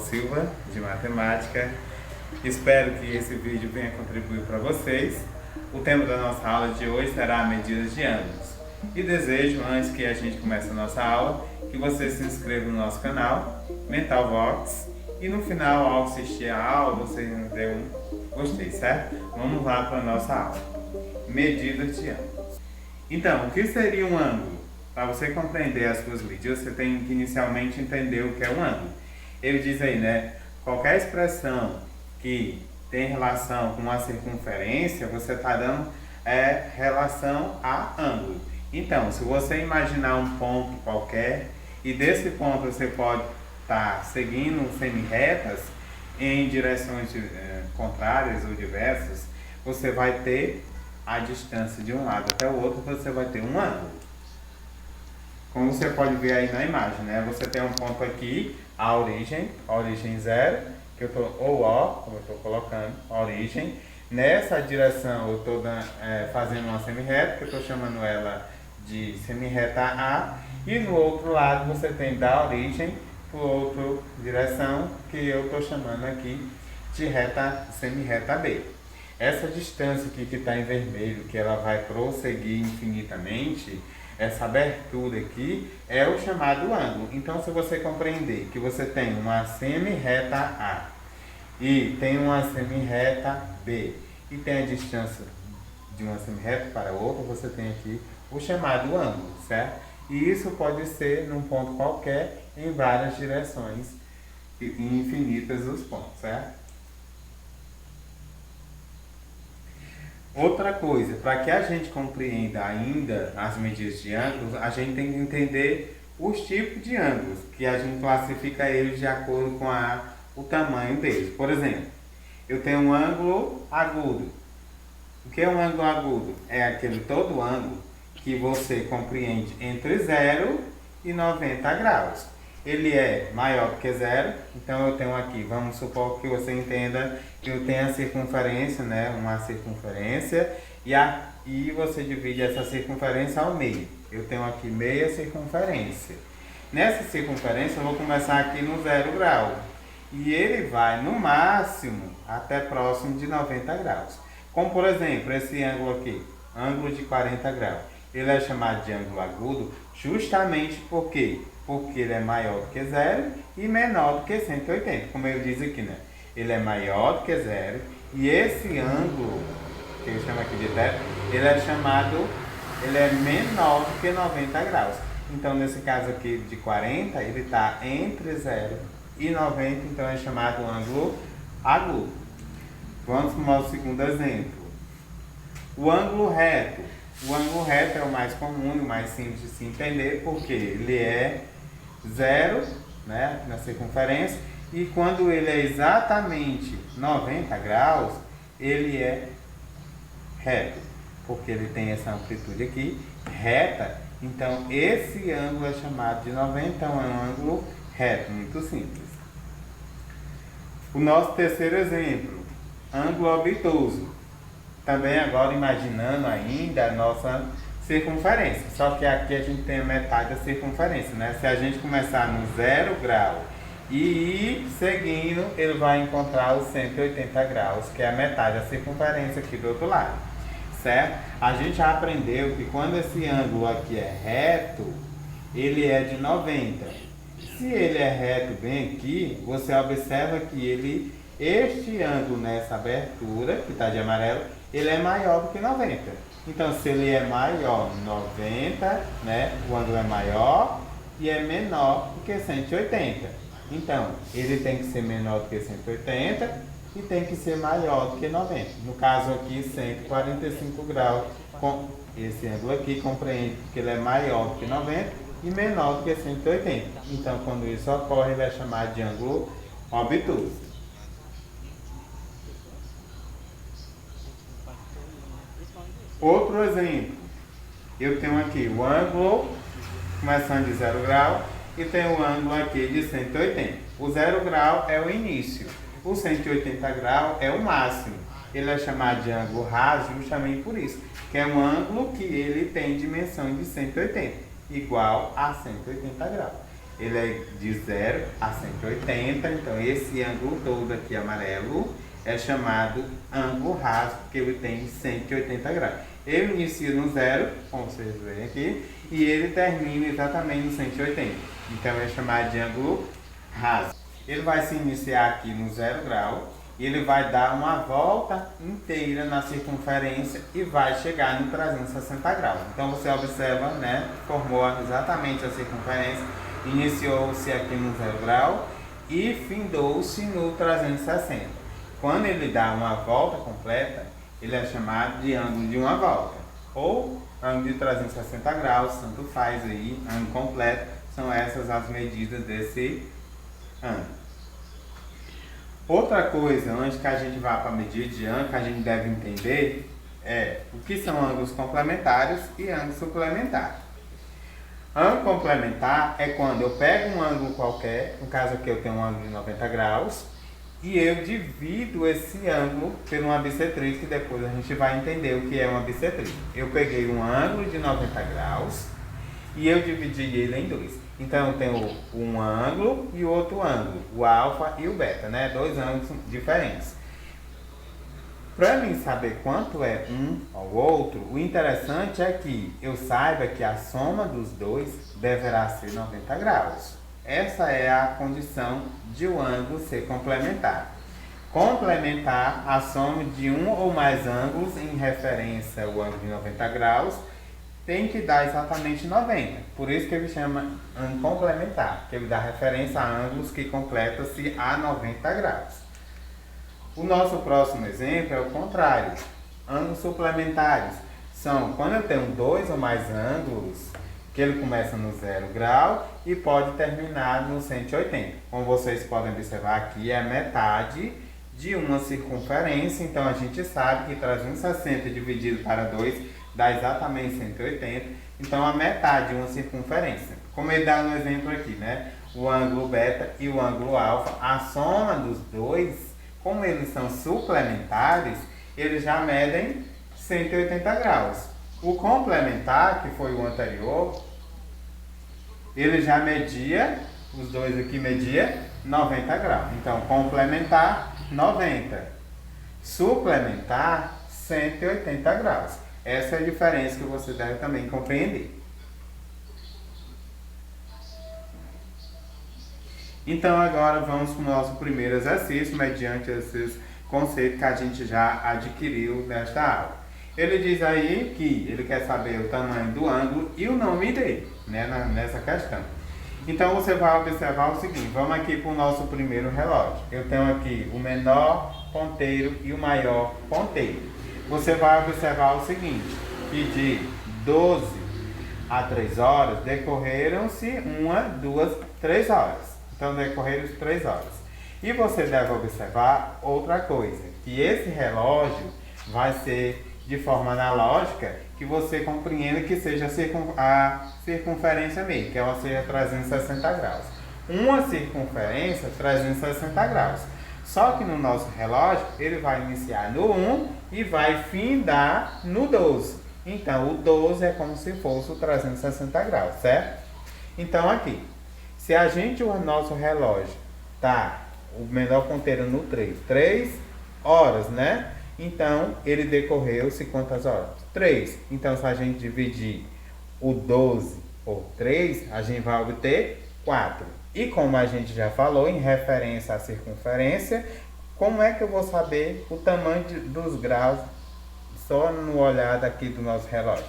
Silva, de Matemática. Espero que esse vídeo venha contribuir para vocês. O tema da nossa aula de hoje será medidas de ângulos. E desejo, antes que a gente comece a nossa aula, que você se inscreva no nosso canal, Mentalvox, e no final, ao assistir a aula, você nos dê um gostei, certo? Vamos lá para a nossa aula. Medidas de ângulos. Então, o que seria um ângulo? Para você compreender as suas medidas, você tem que inicialmente entender o que é um ângulo. Ele diz aí, né? Qualquer expressão que tem relação com uma circunferência, você está dando relação a ângulo. Então, se você imaginar um ponto qualquer, e desse ponto você pode estar seguindo semi-retas em direções contrárias ou diversas, você vai ter a distância de um lado até o outro, você vai ter um ângulo. Como você pode ver aí na imagem, né? Você tem um ponto aqui, a origem 0, que eu estou, ou O, como eu estou colocando, a origem. Nessa direção eu estou fazendo uma semi-reta, que eu estou chamando ela de semi-reta A. E no outro lado você tem da origem para outra direção, que eu estou chamando aqui de semi-reta B. Essa distância aqui que está em vermelho, que ela vai prosseguir infinitamente, essa abertura aqui é o chamado ângulo. Então, se você compreender que você tem uma semi-reta A e tem uma semi-reta B e tem a distância de uma semi-reta para outra, você tem aqui o chamado ângulo, certo? E isso pode ser num ponto qualquer, em várias direções infinitas os pontos, certo? Outra coisa, para que a gente compreenda ainda as medidas de ângulos, a gente tem que entender os tipos de ângulos, que a gente classifica eles de acordo com o tamanho deles. Por exemplo, eu tenho um ângulo agudo. O que é um ângulo agudo? É aquele todo ângulo que você compreende entre 0 e 90 graus. Ele é maior do que 0, então eu tenho aqui, vamos supor que você entenda que eu tenho a circunferência, né, uma circunferência, e você divide essa circunferência ao meio. Eu tenho aqui meia circunferência. Nessa circunferência eu vou começar aqui no 0 grau, e ele vai no máximo até próximo de 90 graus. Como por exemplo, esse ângulo aqui, ângulo de 40 graus. Ele é chamado de ângulo agudo justamente porque ele é maior do que 0 e menor do que 180, como ele diz aqui, né? Ele é maior do que 0 e esse ângulo, que eu chamo aqui de θ, ele é menor do que 90 graus. Então, nesse caso aqui de 40, ele está entre 0 e 90, então é chamado ângulo agudo. Vamos para o nosso segundo exemplo. O ângulo reto. O ângulo reto é o mais comum e o mais simples de se entender, porque ele é 0, né, na circunferência, e quando ele é exatamente 90 graus, ele é reto, porque ele tem essa amplitude aqui, reta, então esse ângulo é chamado de 90, então é um ângulo reto, muito simples. O nosso terceiro exemplo, ângulo obtuso. Também agora imaginando ainda a nossa circunferência. Só que aqui a gente tem a metade da circunferência, né? Se a gente começar no 0 grau e ir seguindo, ele vai encontrar os 180 graus, que é a metade da circunferência aqui do outro lado, certo? A gente já aprendeu que quando esse ângulo aqui é reto, ele é de 90. Se ele é reto bem aqui, você observa que este ângulo nessa abertura, que está de amarelo, ele é maior do que 90. Então, se ele é maior 90, né, o ângulo é maior e é menor do que 180. Então, ele tem que ser menor do que 180 e tem que ser maior do que 90. No caso aqui, 145 graus. Com esse ângulo aqui, compreende que ele é maior do que 90 e menor do que 180. Então, quando isso ocorre, ele é chamado de ângulo obtuso. Outro exemplo, eu tenho aqui o ângulo começando de 0 grau e tenho o ângulo aqui de 180. O 0 grau é o início, o 180 graus é o máximo. Ele é chamado de ângulo raso justamente por isso, que é um ângulo que ele tem dimensão de 180, igual a 180 graus. ele é de 0 a 180, então esse ângulo todo aqui amarelo é chamado ângulo raso, porque ele tem 180 graus. Ele inicia no 0, como vocês veem aqui, e ele termina exatamente no 180. Então é chamado de ângulo raso. Ele vai se iniciar aqui no 0 grau, e ele vai dar uma volta inteira na circunferência e vai chegar no 360 graus. Então você observa, né, formou exatamente a circunferência, iniciou-se aqui no 0 grau e findou-se no 360. Quando ele dá uma volta completa, ele é chamado de ângulo de uma volta, ou ângulo de 360 graus, tanto faz aí, ângulo completo, são essas as medidas desse ângulo. Outra coisa, antes que a gente vá para a medida de ângulo, que a gente deve entender é o que são ângulos complementares e ângulos suplementares. Ângulo complementar é quando eu pego um ângulo qualquer, no caso aqui eu tenho um ângulo de 90 graus, e eu divido esse ângulo por uma bissetriz, que depois a gente vai entender o que é uma bissetriz. Eu peguei um ângulo de 90 graus e eu dividi ele em dois. Então eu tenho um ângulo e outro ângulo, o alfa e o beta, né? Dois ângulos diferentes. Para mim saber quanto é um ao outro, o interessante é que eu saiba que a soma dos dois deverá ser 90 graus. Essa é a condição de o ângulo ser complementar. Complementar a soma de um ou mais ângulos em referência ao ângulo de 90 graus tem que dar exatamente 90. Por isso que ele chama ângulo complementar, que ele dá referência a ângulos que completam-se a 90 graus. O nosso próximo exemplo é o contrário. Ângulos suplementares são quando eu tenho dois ou mais ângulos, que ele começa no 0 grau e pode terminar no 180. Como vocês podem observar aqui, é metade de uma circunferência, então a gente sabe que 360 dividido para 2 dá exatamente 180, então a metade de uma circunferência. Como ele dá no exemplo aqui, né? O ângulo beta e o ângulo alfa, a soma dos dois, como eles são suplementares, eles já medem 180 graus. O complementar, que foi o anterior, ele já media, os dois aqui media 90 graus. Então, complementar, 90. Suplementar, 180 graus. Essa é a diferença que você deve também compreender. Então, agora vamos para o nosso primeiro exercício, mediante esses conceitos que a gente já adquiriu nesta aula. Ele diz aí que ele quer saber o tamanho do ângulo e o nome dele, né, nessa questão. Então, você vai observar o seguinte, vamos aqui para o nosso primeiro relógio. Eu tenho aqui o menor ponteiro e o maior ponteiro. Você vai observar o seguinte, que de 12 a 3 horas decorreram-se 1, 2, 3 horas. Então, decorreram 3 horas. E você deve observar outra coisa, que esse relógio vai ser de forma analógica, que você compreenda que seja a circunferência meio, que ela seja 360 graus. Uma circunferência, 360 graus. Só que no nosso relógio, ele vai iniciar no 1 e vai findar no 12. Então, o 12 é como se fosse o 360 graus, certo? Então, aqui, se a gente, o nosso relógio, tá, o menor ponteiro no 3 horas, né? Então, ele decorreu-se quantas horas? 3. Então, se a gente dividir o 12 por 3, a gente vai obter 4. E como a gente já falou, em referência à circunferência, como é que eu vou saber o tamanho dos graus só no olhar aqui do nosso relógio?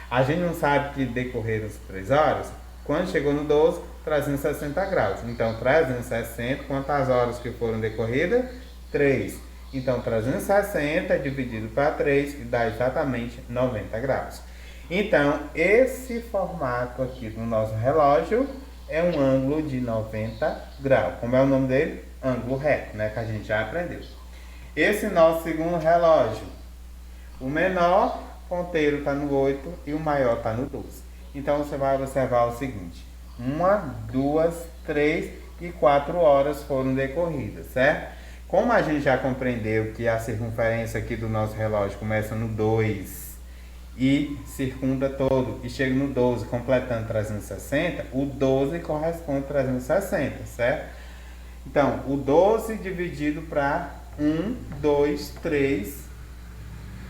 A gente não sabe que decorreram 3 horas. Quando chegou no 12, 360 graus. Então, 360, quantas horas que foram decorridas? 3. Então, 360 dividido para 3 dá exatamente 90 graus. Então, esse formato aqui do nosso relógio é um ângulo de 90 graus. Como é o nome dele? Ângulo reto, né? Que a gente já aprendeu. Esse nosso segundo relógio, o menor ponteiro está no 8 e o maior está no 12. Então, você vai observar o seguinte. 1, 2, 3 e 4 horas foram decorridas, certo? Como a gente já compreendeu que a circunferência aqui do nosso relógio começa no 2 e circunda todo e chega no 12 completando 360, o 12 corresponde a 360, certo? Então, o 12 dividido para 1, 2, 3,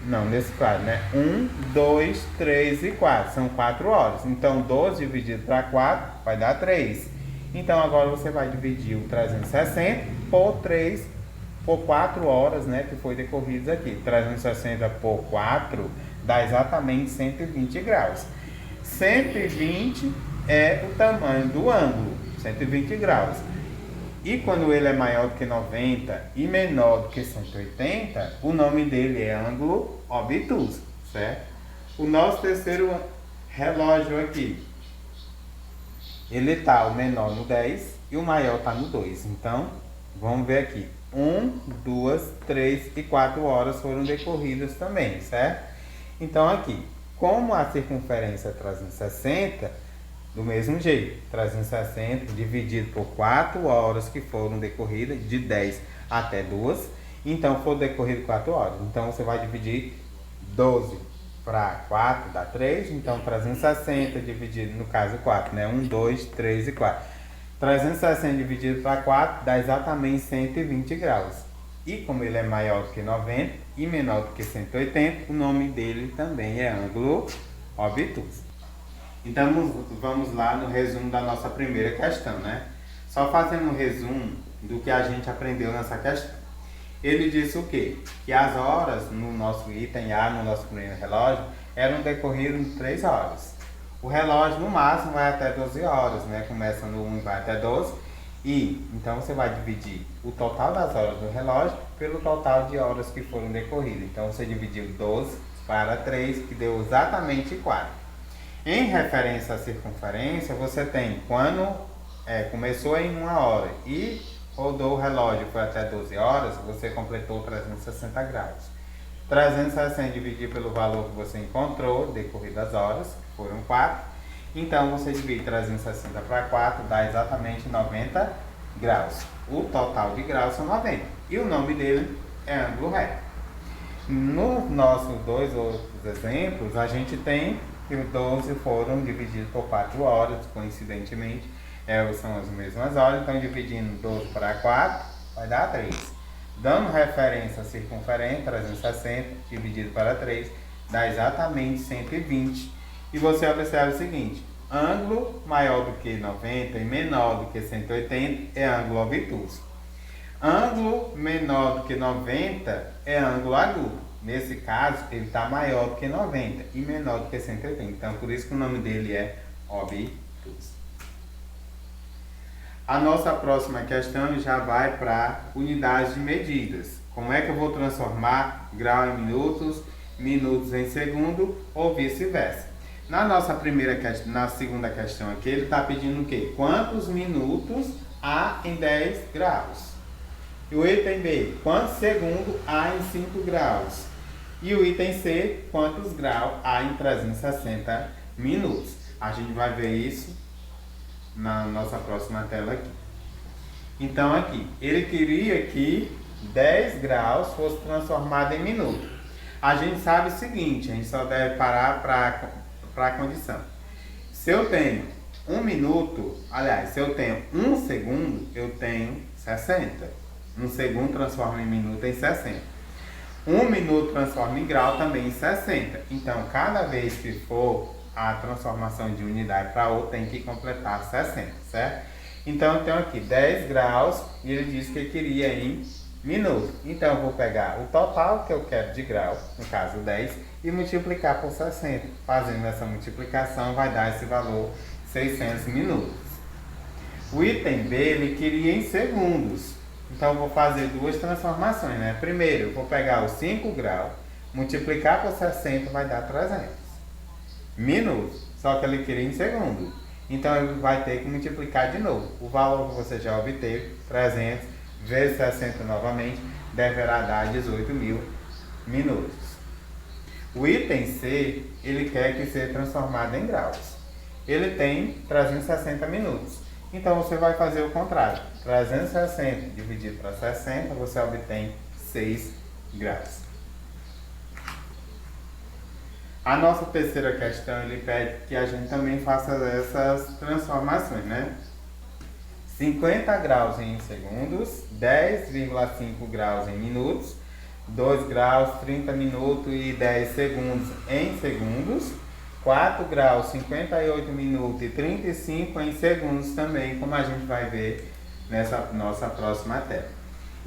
não, nesse quadro, né? 1, 2, 3 e 4, são 4 horas. Então, 12 dividido para 4 vai dar 3. Então, agora você vai dividir o 360 por 3, por 4 horas, né? Que foi decorridos aqui. 360 por 4 dá exatamente 120 graus. 120 é o tamanho do ângulo, 120 graus. E quando ele é maior do que 90 e menor do que 180, o nome dele é ângulo obtuso, certo? O nosso terceiro relógio aqui, ele está o menor no 10 e o maior está no 2. Então, vamos ver aqui. 1, 2, 3 e 4 horas foram decorridas também, certo? Então aqui, como a circunferência é 360, do mesmo jeito, 360 dividido por 4 horas que foram decorridas, de 10 até 2, então foram decorridas 4 horas. Então você vai dividir 12 para 4 dá 3, então 360 dividido, no caso 4, né? 1, 2, 3 e 4. 360 dividido para 4 dá exatamente 120 graus. E como ele é maior do que 90 e menor do que 180, o nome dele também é ângulo obtuso. Então vamos lá no resumo da nossa primeira questão, né? Só fazendo um resumo do que a gente aprendeu nessa questão. Ele disse o quê? Que as horas no nosso item A, no nosso primeiro relógio, eram decorridas em 3 horas. O relógio no máximo vai até 12 horas, né? Começa no 1 e vai até 12. E então você vai dividir o total das horas do relógio pelo total de horas que foram decorridas. Então você dividiu 12 para 3, que deu exatamente 4. Em referência à circunferência, você tem quando começou em 1 hora e rodou o relógio foi até 12 horas, você completou 360 graus. 360 dividido pelo valor que você encontrou, decorrido as horas, que foram 4. Então, você divide 360 para 4, dá exatamente 90 graus. O total de graus são 90. E o nome dele é ângulo reto. Nos nossos dois outros exemplos, a gente tem que os 12 foram divididos por 4 horas, coincidentemente, são as mesmas horas, então dividindo 12 para 4, vai dar 3. Dando referência à circunferência, 360 dividido para 3, dá exatamente 120. E você observa o seguinte, ângulo maior do que 90 e menor do que 180 é ângulo obtuso. Ângulo menor do que 90 é ângulo agudo. Nesse caso, ele está maior do que 90 e menor do que 180. Então, por isso que o nome dele é obtuso. A nossa próxima questão já vai para unidades de medidas. Como é que eu vou transformar grau em minutos, minutos em segundo ou vice-versa? Na nossa primeira questão, na segunda questão aqui, ele está pedindo o quê? Quantos minutos há em 10 graus? E o item B, quantos segundos há em 5 graus? E o item C, quantos graus há em 360 minutos? A gente vai ver isso na nossa próxima tela aqui. Então aqui, ele queria que 10 graus fosse transformado em minuto. A gente sabe o seguinte, a gente só deve parar para a condição. Se eu tenho 1 minuto, aliás, se eu tenho 1 segundo, eu tenho 60. 1 segundo transforma em minuto em 60. 1 minuto transforma em grau também em 60. Então, cada vez que for a transformação de unidade para outra, tem que completar 60, certo? Então, eu tenho aqui 10 graus e ele disse que queria em minuto. Então, eu vou pegar o total que eu quero de grau, no caso 10, e multiplicar por 60. Fazendo essa multiplicação, vai dar esse valor 600 minutos. O item B, ele queria em segundos. Então, eu vou fazer duas transformações, né? Primeiro, eu vou pegar os 5 graus, multiplicar por 60, vai dar 300 minutos. Só que ele queria em segundo. Então, ele vai ter que multiplicar de novo. O valor que você já obteve, 300 vezes 60 novamente, deverá dar 18.000 minutos. O item C, ele quer que seja transformado em graus. Ele tem 360 minutos. Então, você vai fazer o contrário. 360 dividido para 60, você obtém 6 graus. A nossa terceira questão, ele pede que a gente também faça essas transformações, né? 50 graus em segundos, 10,5 graus em minutos, 2 graus, 30 minutos e 10 segundos em segundos, 4 graus, 58 minutos e 35 em segundos também, como a gente vai ver nessa nossa próxima tela.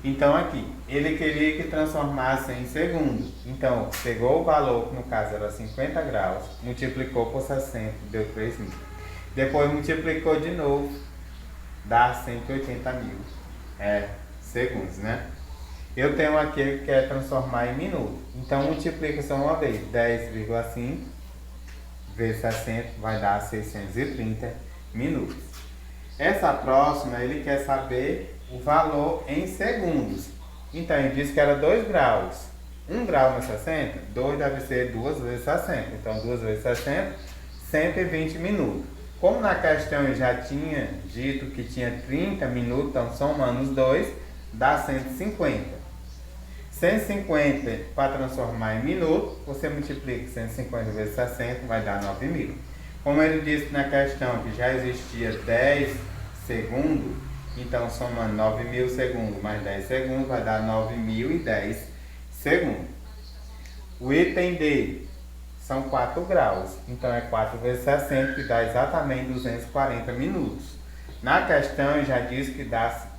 Então aqui, ele queria que transformasse em segundos. Então, pegou o valor, que no caso era 50 graus, multiplicou por 60, deu 3.000. Depois multiplicou de novo, dá 180.000 segundos, né? Eu tenho aqui que quer transformar em minuto. Então, multiplica só uma vez. 10,5 vezes 60 vai dar 630 minutos. Essa próxima, ele quer saber o valor em segundos. Então, ele disse que era 2 graus. 1 grau no 60, 2 deve ser 2 vezes 60. Então, 2 vezes 60, 120 minutos. Como na questão eu já tinha dito que tinha 30 minutos, então somando os dois, dá 150. 150 para transformar em minuto, você multiplica 150 vezes 60, vai dar 9.000. Como ele disse na questão que já existia 10 segundos, então somando 9.000 segundos mais 10 segundos, vai dar 9.010 segundos. O item D são 4 graus, então é 4 vezes 60, que dá exatamente 240 minutos. Na questão já diz que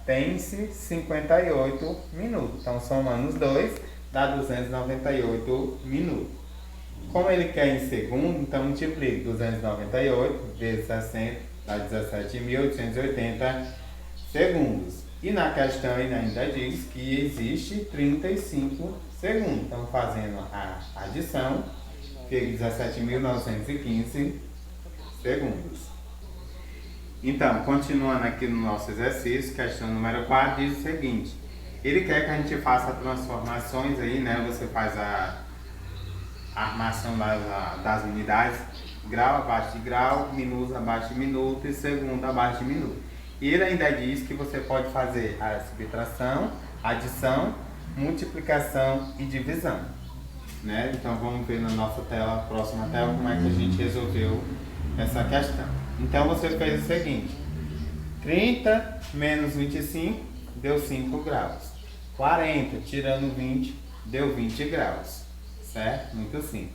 tem-se 58 minutos, então somando os dois, dá 298 minutos. Como ele quer em segundo, então multiplica 298 vezes 60, dá 17.880 segundos. E na questão ele ainda diz que existe 35 segundos. Então fazendo a adição, fica 17.915 segundos. Então, continuando aqui no nosso exercício, questão número 4 diz o seguinte: ele quer que a gente faça transformações aí, né? Você faz a armação das unidades, grau abaixo de grau, minutos abaixo de minuto e segundo abaixo de minuto. E ele ainda diz que você pode fazer a subtração, adição, multiplicação e divisão, né? Então vamos ver na nossa tela, próxima tela, como é que a gente resolveu essa questão. Então você fez o seguinte: 30 menos 25 deu 5 graus. 40 tirando 20 deu 20 graus. Certo? Muito simples.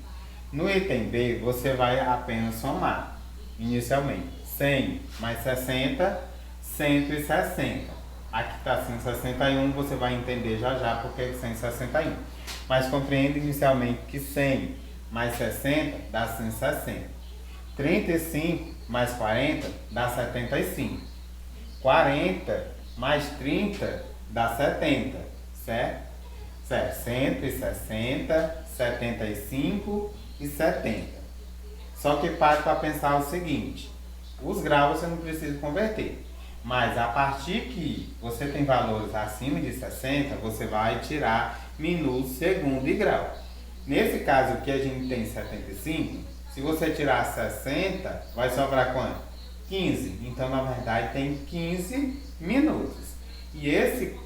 No item B você vai apenas somar inicialmente 100 mais 60, 160. Aqui está 161, você vai entender já porque é 161. Mas compreenda inicialmente que 100 mais 60 dá 160. 35 mais 40 dá 75. 40 mais 30 dá 70, certo? 160, 75 e 70. Só que pare para pensar o seguinte: os graus você não precisa converter, mas a partir que você tem valores acima de 60, você vai tirar minutos, segundo e grau. Nesse caso aqui a gente tem 75. Se você tirar 60, vai sobrar quanto? 15. Então, na verdade, tem 15 minutos. E esse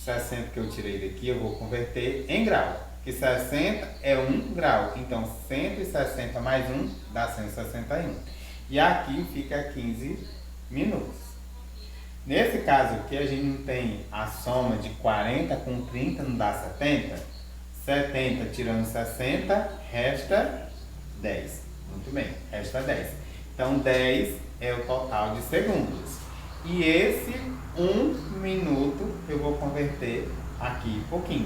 60 que eu tirei daqui, eu vou converter em grau. Que 60 é 1 grau. Então, 160 mais 1 dá 161. E aqui fica 15 minutos. Nesse caso aqui, a gente não tem a soma de 40 com 30, não dá 70. 70 tirando 60, resta 10. Muito bem, resta 10. Então 10 é o total de segundos. E esse 1 minuto eu vou converter aqui por 15.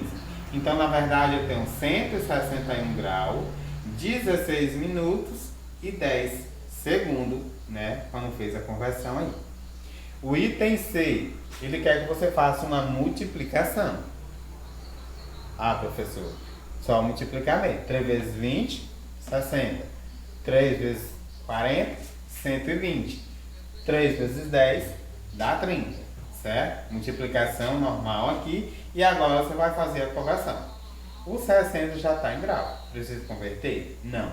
Então na verdade eu tenho 161 graus, 16 minutos e 10 segundos, né? Quando fez a conversão aí. O item C, ele quer que você faça uma multiplicação. Ah, professor, só multiplicar mesmo. 3 vezes 20, 60. 3 vezes 40, 120. 3 vezes 10, dá 30. Certo? Multiplicação normal aqui. E agora você vai fazer a conversão. O 60 já está em grau. Precisa converter? Não.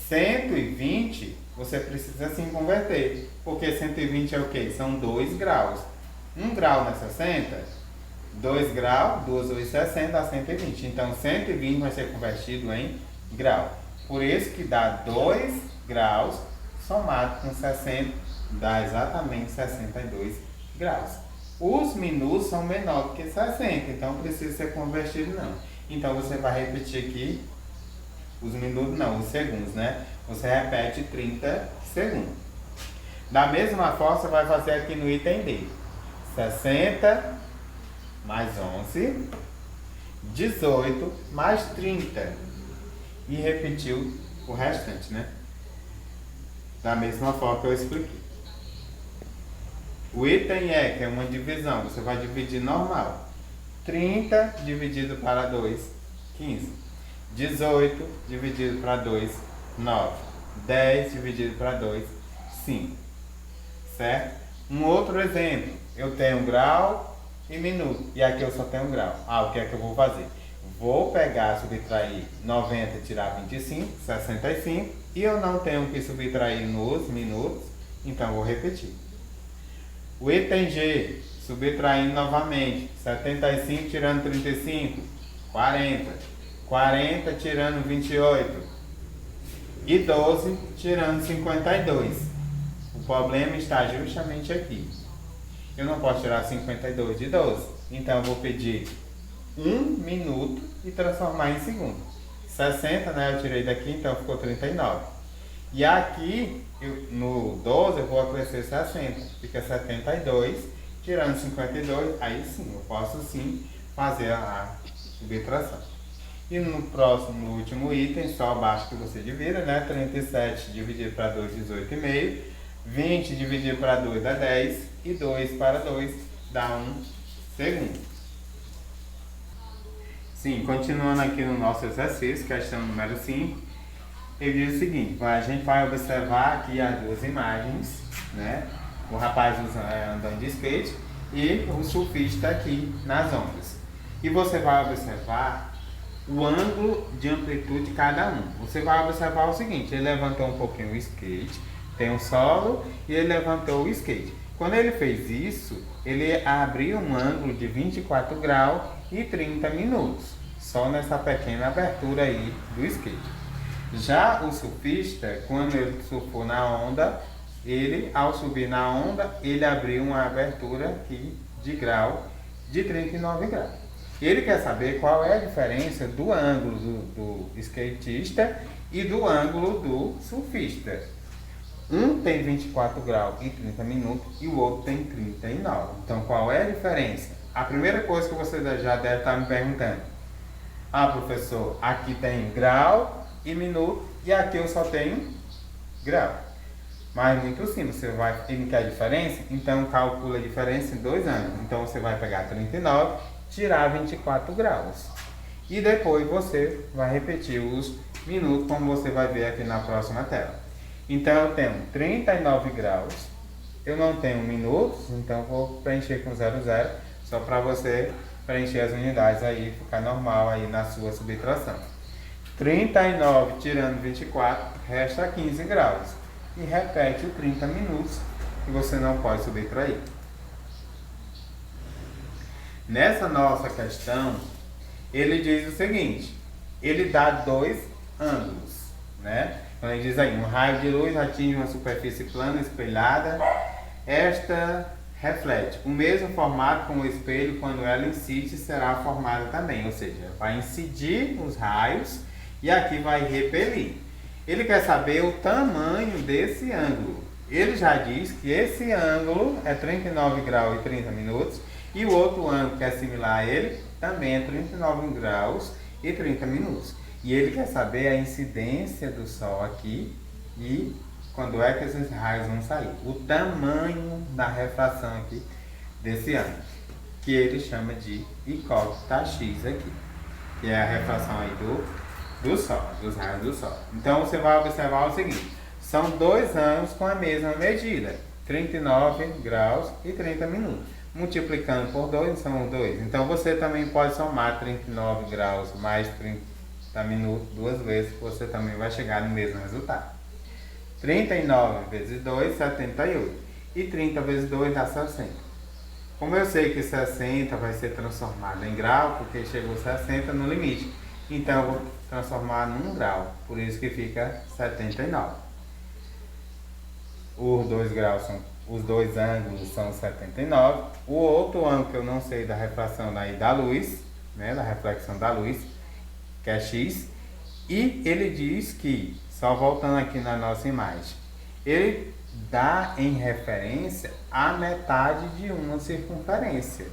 120, você precisa sim converter. Porque 120 é o quê? São 2 graus. 1 grau na 60, 2 graus, 2 vezes 60 dá 120. Então 120 vai ser convertido em grau. Por isso que dá 2 graus somado com 60, dá exatamente 62 graus. Os minutos são menores do que 60, então não precisa ser convertido não. Então você vai repetir aqui, os minutos não, os segundos, né? Você repete 30 segundos. Da mesma forma, você vai fazer aqui no item D. 60 mais 11, 18 mais 30. E repetiu o restante, né? Da mesma forma que eu expliquei. O item E, que é uma divisão, você vai dividir normal. 30 dividido para 2, 15. 18 dividido para 2, 9. 10 dividido para 2, 5. Certo? Um outro exemplo. Eu tenho grau e minuto. E aqui eu só tenho grau. O que é que eu vou fazer? Vou pegar, subtrair 90 e tirar 25, 65. E eu não tenho que subtrair nos minutos, então eu vou repetir. O item G, subtraindo novamente, 75 tirando 35, 40. 40 tirando 28 e 12 tirando 52. O problema está justamente aqui. Eu não posso tirar 52 de 12, então eu vou pedir 1 minuto e transformar em segundo. 60, né, eu tirei daqui, então ficou 39. E aqui, no 12, eu vou acrescer 60, fica 72, tirando 52, aí sim, eu posso sim fazer a subtração. E no próximo, no último item, só abaixo que você divida, né, 37 dividido para 2, 18,5, 20 dividido para 2 dá 10, e 2 para 2 dá 1 segundo. Sim, continuando aqui no nosso exercício, questão número 5. Ele diz o seguinte, a gente vai observar aqui as duas imagens, né? O rapaz andando de skate e o surfista aqui nas ondas. E você vai observar o ângulo de amplitude de cada um. Você vai observar o seguinte, ele levantou um pouquinho o skate, tem um solo e ele levantou o skate. Quando ele fez isso, ele abriu um ângulo de 24 graus e 30 minutos, só nessa pequena abertura aí do skate. Já o surfista, quando ele surfou na onda, ele, ao subir na onda, ele abriu uma abertura aqui de grau de 39 graus. Ele quer saber qual é a diferença do ângulo do skatista e do ângulo do surfista. Um tem 24 graus e 30 minutos e o outro tem 39. Então, qual é a diferença? A primeira coisa que você já deve estar me perguntando. Professor, aqui tem grau e minuto, e aqui eu só tenho grau. Mas muito simples, ele quer a diferença, então calcula a diferença em 2 ângulos. Então você vai pegar 39, tirar 24 graus. E depois você vai repetir os minutos, como você vai ver aqui na próxima tela. Então eu tenho 39 graus, eu não tenho minutos, então vou preencher com 00, só para você preencher as unidades aí, ficar normal aí na sua subtração. 39 tirando 24, resta 15 graus. E repete o 30 minutos, que você não pode subtrair. Nessa nossa questão, ele diz o seguinte, ele dá 2 ângulos, né? Então ele diz aí, um raio de luz atinge uma superfície plana espelhada, esta reflete o mesmo formato como o espelho quando ela incide será formada também, ou seja, vai incidir os raios e aqui vai repelir. Ele quer saber o tamanho desse ângulo. Ele já diz que esse ângulo é 39 graus e 30 minutos e o outro ângulo que é similar a ele também é 39 graus e 30 minutos. E ele quer saber a incidência do Sol aqui e quando é que esses raios vão sair. O tamanho da refração aqui desse ângulo, que ele chama de incógnita X aqui, que é a refração aí do Sol, dos raios do Sol. Então você vai observar o seguinte, são 2 ângulos com a mesma medida, 39 graus e 30 minutos. Multiplicando por 2 são 2. Então você também pode somar 39 graus mais 30 minutos 2 vezes, que você também vai chegar no mesmo resultado. 39 vezes 2, 78. E 30 vezes 2 dá 60. Como eu sei que 60 vai ser transformado em grau, porque chegou 60 no limite. Então eu vou transformar num grau, por isso que fica 79. Os dois graus são, os dois ângulos são 79. O outro ângulo que eu não sei da refração daí da luz, né, da reflexão da luz, que é x. E ele diz que, só voltando aqui na nossa imagem, ele dá em referência a metade de uma circunferência.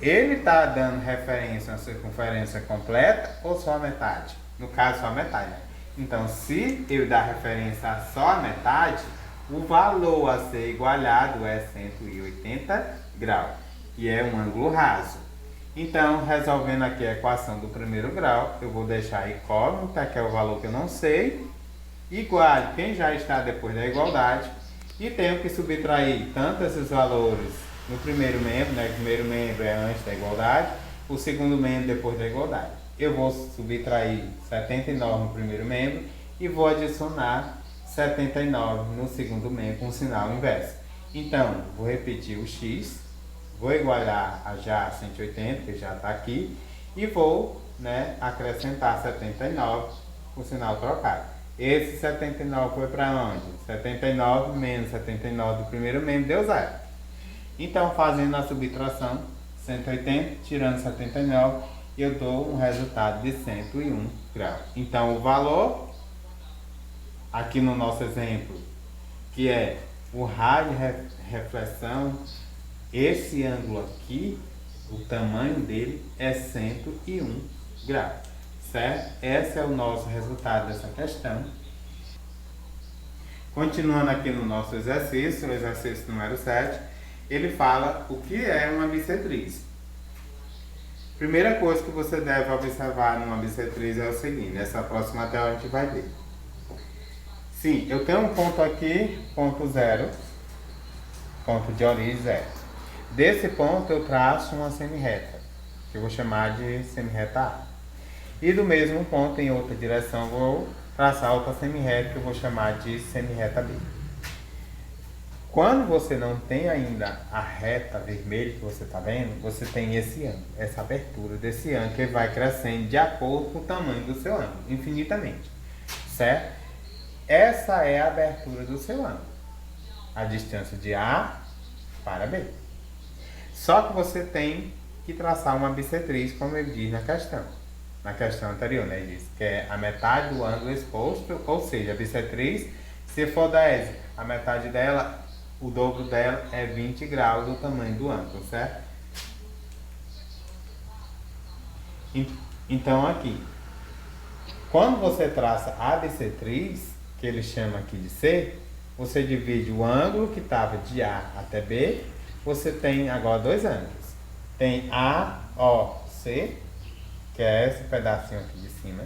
Ele está dando referência a uma circunferência completa ou só a metade? No caso, só a metade, né? Então, se eu dar referência a só a metade, o valor a ser igualado é 180 graus, que é um ângulo raso. Então, resolvendo aqui a equação do primeiro grau, eu vou deixar incógnita, que é o valor que eu não sei, igual quem já está depois da igualdade, e tenho que subtrair tanto esses valores no primeiro membro, né? O primeiro membro é antes da igualdade, o segundo membro depois da igualdade. Eu vou subtrair 79 no primeiro membro e vou adicionar 79 no segundo membro com sinal inverso. Então, vou repetir o x, vou igualar a já 180, que já está aqui, e vou, né, acrescentar 79 com sinal trocado. Esse 79 foi para onde? 79 menos 79 do primeiro membro deu zero. Então, fazendo a subtração, 180 tirando 79, eu dou um resultado de 101 graus. Então, o valor, aqui no nosso exemplo, que é o raio de reflexão, esse ângulo aqui, o tamanho dele é 101 graus, certo? Esse é o nosso resultado dessa questão. Continuando aqui no nosso exercício, o exercício número 7, ele fala o que é uma bissetriz. Primeira coisa que você deve observar numa bissetriz é o seguinte, nessa próxima tela a gente vai ver. Sim, eu tenho um ponto aqui, ponto 0, ponto de origem 0. Desse ponto eu traço uma semirreta, que eu vou chamar de semirreta A. E do mesmo ponto, em outra direção, vou traçar outra semirreta, que eu vou chamar de semirreta B. Quando você não tem ainda a reta vermelha que você está vendo, você tem esse ângulo, essa abertura desse ângulo, que vai crescendo de acordo com o tamanho do seu ângulo, infinitamente, certo? Essa é a abertura do seu ângulo, a distância de A para B. Só que você tem que traçar uma bissetriz, como ele diz na questão anterior, né? Ele diz que é a metade do ângulo exposto, ou seja, a bissetriz, se for 10, a metade dela, o dobro dela é 20 graus do tamanho do ângulo, certo? Então aqui, quando você traça a bissetriz, que ele chama aqui de C, você divide o ângulo que estava de A até B, você tem agora dois ângulos. Tem AOC, que é esse pedacinho aqui de cima,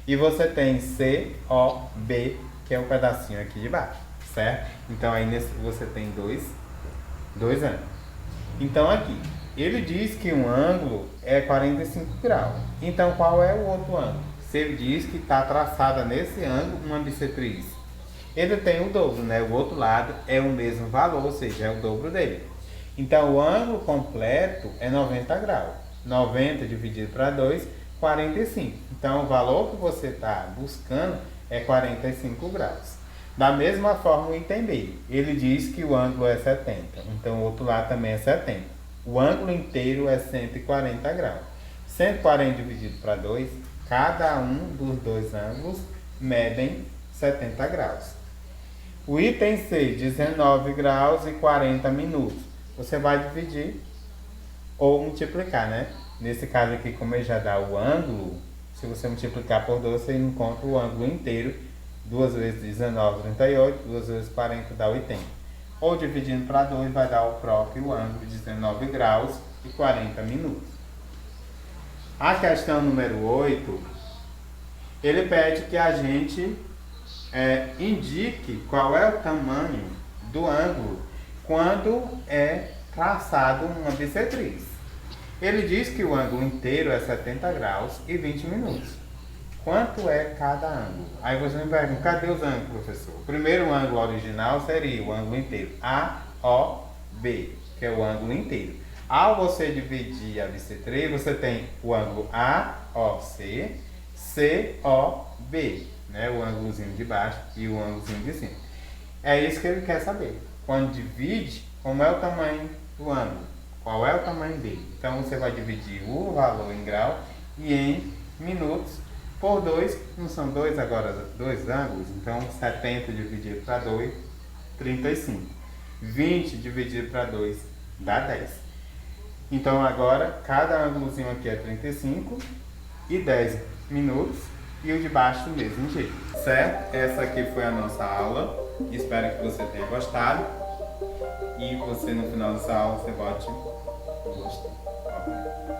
e você tem COB, que é o pedacinho aqui de baixo, certo? Então aí você tem dois ângulos. Então aqui, ele diz que um ângulo é 45 graus. Então qual é o outro ângulo? Se ele diz que está traçada nesse ângulo uma bissetriz, ele tem o dobro, né? O outro lado é o mesmo valor, ou seja, é o dobro dele. Então o ângulo completo é 90 graus. 90 dividido para 2, 45. Então o valor que você está buscando é 45 graus. Da mesma forma o item B, ele diz que o ângulo é 70. Então o outro lado também é 70. O ângulo inteiro é 140 graus. 140 dividido para 2, cada um dos dois ângulos medem 70 graus. O item C, 19 graus e 40 minutos. Você vai dividir ou multiplicar, né? Nesse caso aqui, como ele já dá o ângulo, se você multiplicar por 2, você encontra o ângulo inteiro. 2 vezes 19, 38, 2 vezes 40 dá 80. Ou dividindo para 2 vai dar o próprio ângulo de 19 graus e 40 minutos. A questão número 8, ele pede que a gente indique qual é o tamanho do ângulo quando é traçado uma bissetriz. Ele diz que o ângulo inteiro é 70 graus e 20 minutos. Quanto é cada ângulo? Aí você me pergunta, cadê os ângulos, professor? O primeiro ângulo original seria o ângulo inteiro, AOB, que é o ângulo inteiro. Ao você dividir a bissetriz, você tem o ângulo AOC, COB, né? O ângulozinho de baixo e o ângulozinho de cima. É isso que ele quer saber. Quando divide, como é o tamanho do ângulo? Qual é o tamanho dele? Então você vai dividir o valor em grau e em minutos por 2. Não são dois agora, dois ângulos? Então 70 dividido para 2, 35. 20 dividido para 2 dá 10. Então agora cada ângulozinho aqui é 35 e 10 minutos e o de baixo do mesmo jeito, certo? Essa aqui foi a nossa aula. Espero que você tenha gostado e você no final dessa aula você bote o gostei.